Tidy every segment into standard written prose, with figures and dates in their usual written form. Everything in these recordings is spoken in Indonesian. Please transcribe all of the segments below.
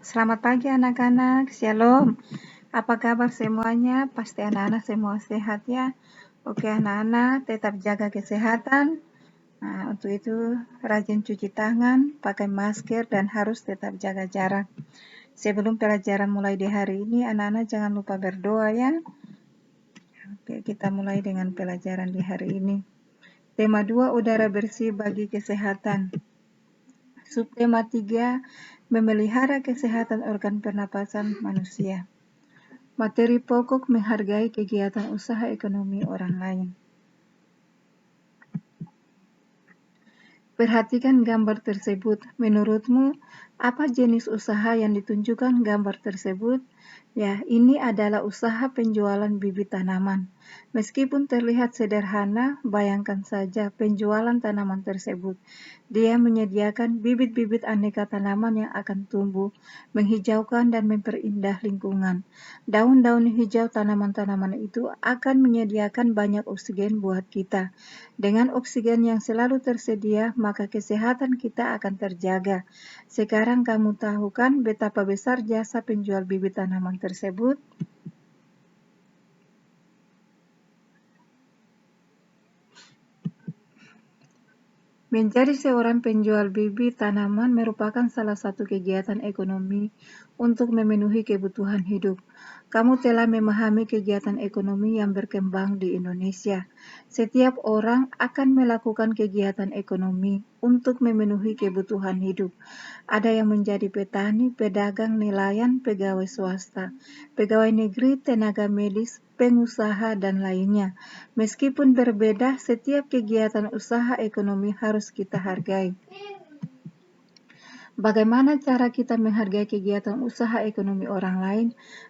Selamat pagi anak-anak, Shalom. Apa kabar semuanya? Pasti anak-anak semua sehat ya. Oke anak-anak, tetap jaga kesehatan. Nah, untuk itu rajin cuci tangan, pakai masker, dan harus tetap jaga jarak. Sebelum pelajaran mulai di hari ini, anak-anak jangan lupa berdoa ya. Oke, kita mulai dengan pelajaran di hari ini. Tema 2, udara bersih bagi kesehatan. Subtema 3, memelihara kesehatan organ pernapasan manusia. Materi pokok menghargai kegiatan usaha ekonomi orang lain. Perhatikan gambar tersebut. Menurutmu, apa jenis usaha yang ditunjukkan gambar tersebut? Ya, ini adalah usaha penjualan bibit tanaman. Meskipun terlihat sederhana, bayangkan saja penjualan tanaman tersebut. Dia menyediakan bibit-bibit aneka tanaman yang akan tumbuh, menghijaukan dan memperindah lingkungan. Daun-daun hijau tanaman-tanaman itu akan menyediakan banyak oksigen buat kita. Dengan oksigen yang selalu tersedia, maka kesehatan kita akan terjaga. Sekarang kamu tahu kan betapa besar jasa penjual bibit tanaman tersebut? Menjadi seorang penjual bibit tanaman merupakan salah satu kegiatan ekonomi untuk memenuhi kebutuhan hidup. Kamu telah memahami kegiatan ekonomi yang berkembang di Indonesia. Setiap orang akan melakukan kegiatan ekonomi untuk memenuhi kebutuhan hidup. Ada yang menjadi petani, pedagang, nelayan, pegawai swasta, pegawai negeri, tenaga medis, pengusaha, dan lainnya. Meskipun berbeda, setiap kegiatan usaha ekonomi harus kita hargai. Bagaimana cara kita menghargai kegiatan usaha ekonomi orang lain?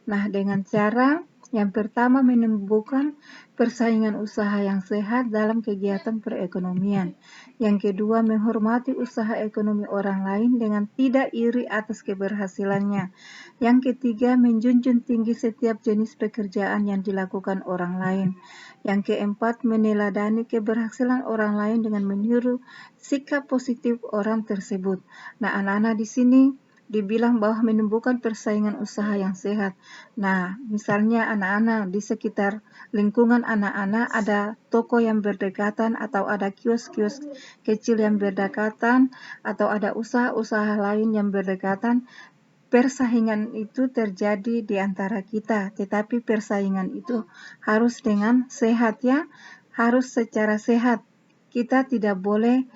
Nah, dengan cara yang pertama menumbuhkan persaingan usaha yang sehat dalam kegiatan perekonomian. Yang kedua, menghormati usaha ekonomi orang lain dengan tidak iri atas keberhasilannya. Yang ketiga, menjunjung tinggi setiap jenis pekerjaan yang dilakukan orang lain. Yang keempat, meneladani keberhasilan orang lain dengan meniru sikap positif orang tersebut. Nah, anak-anak di sini dibilang bahwa menumbuhkan persaingan usaha yang sehat. Nah, misalnya anak-anak di sekitar lingkungan anak-anak ada toko yang berdekatan atau ada kios-kios kecil yang berdekatan atau ada usaha-usaha lain yang berdekatan. Persaingan itu terjadi di antara kita, tetapi persaingan itu harus dengan sehat ya, harus secara sehat. Kita tidak boleh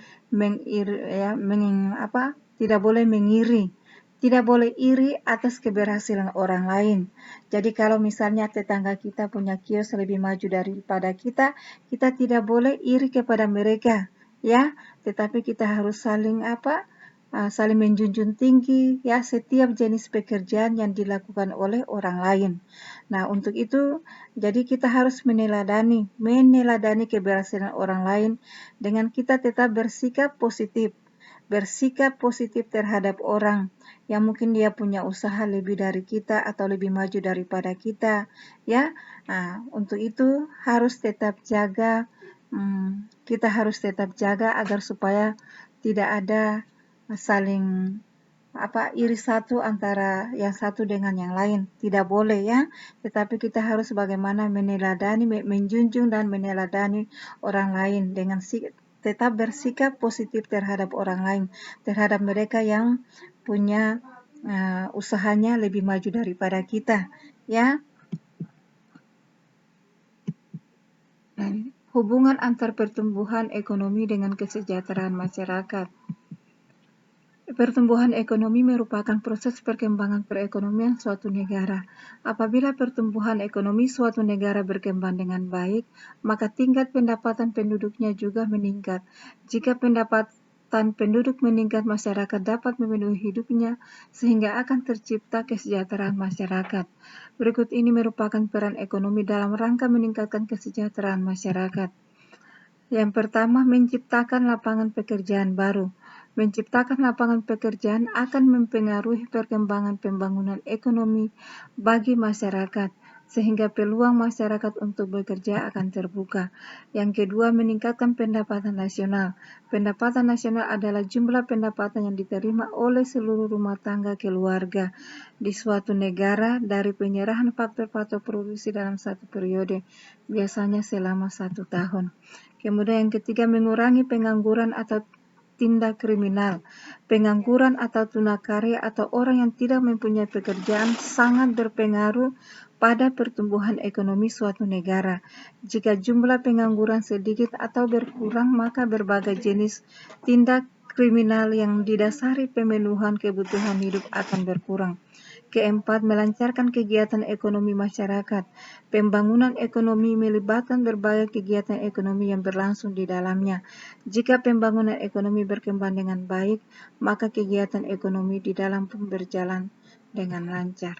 tidak boleh mengiri, tidak boleh iri atas keberhasilan orang lain. Jadi kalau misalnya tetangga kita punya kios lebih maju daripada kita, kita tidak boleh iri kepada mereka, ya. Tetapi kita harus saling menjunjung tinggi ya setiap jenis pekerjaan yang dilakukan oleh orang lain. Nah, untuk itu jadi kita harus meneladani keberhasilan orang lain dengan kita tetap bersikap positif terhadap orang yang mungkin dia punya usaha lebih dari kita atau lebih maju daripada kita ya. Nah, untuk itu kita harus tetap jaga agar supaya tidak ada saling iri satu antara yang satu dengan yang lain. Tidak boleh ya. Tetapi kita harus bagaimana menjunjung dan meneladani orang lain dengan tetap bersikap positif terhadap orang lain, terhadap mereka yang punya usahanya lebih maju daripada kita ya. Hubungan antar pertumbuhan ekonomi dengan kesejahteraan masyarakat. Pertumbuhan ekonomi merupakan proses perkembangan perekonomian suatu negara. Apabila pertumbuhan ekonomi suatu negara berkembang dengan baik, maka tingkat pendapatan penduduknya juga meningkat. Jika pendapatan penduduk meningkat, masyarakat dapat memenuhi hidupnya sehingga akan tercipta kesejahteraan masyarakat. Berikut ini merupakan peran ekonomi dalam rangka meningkatkan kesejahteraan masyarakat. Yang pertama, menciptakan lapangan pekerjaan baru. Menciptakan lapangan pekerjaan akan mempengaruhi perkembangan pembangunan ekonomi bagi masyarakat. sehingga peluang masyarakat untuk bekerja akan terbuka. Yang kedua, meningkatkan pendapatan nasional. Pendapatan nasional adalah jumlah pendapatan yang diterima oleh seluruh rumah tangga keluarga di suatu negara dari penyerahan faktor-faktor produksi dalam satu periode, biasanya selama 1 tahun. Kemudian yang ketiga, mengurangi pengangguran atau tindak kriminal. Pengangguran atau tunakarya atau orang yang tidak mempunyai pekerjaan sangat berpengaruh pada pertumbuhan ekonomi suatu negara. Jika jumlah pengangguran sedikit atau berkurang, maka berbagai jenis tindak kriminal yang didasari pemenuhan kebutuhan hidup akan berkurang. Keempat, melancarkan kegiatan ekonomi masyarakat. Pembangunan ekonomi melibatkan berbagai kegiatan ekonomi yang berlangsung di dalamnya. Jika pembangunan ekonomi berkembang dengan baik, maka kegiatan ekonomi di dalam pun berjalan dengan lancar.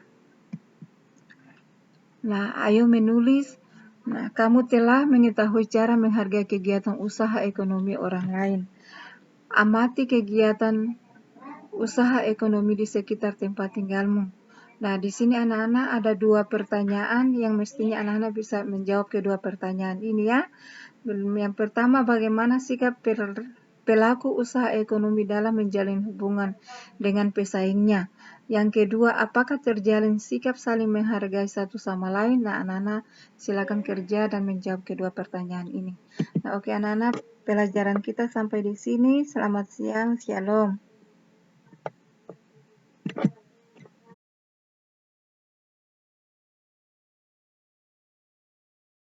Nah, ayo menulis. Nah, kamu telah mengetahui cara menghargai kegiatan usaha ekonomi orang lain. Amati kegiatan usaha ekonomi di sekitar tempat tinggalmu. Nah, di sini anak-anak ada 2 pertanyaan yang mestinya anak-anak bisa menjawab kedua pertanyaan ini ya. Yang pertama, bagaimana sikap pelaku usaha ekonomi dalam menjalin hubungan dengan pesaingnya? Yang kedua, apakah terjalin sikap saling menghargai satu sama lain? Nah, anak-anak silakan kerja dan menjawab kedua pertanyaan ini. Nah, oke anak-anak, pelajaran kita sampai di sini. Selamat siang, shalom.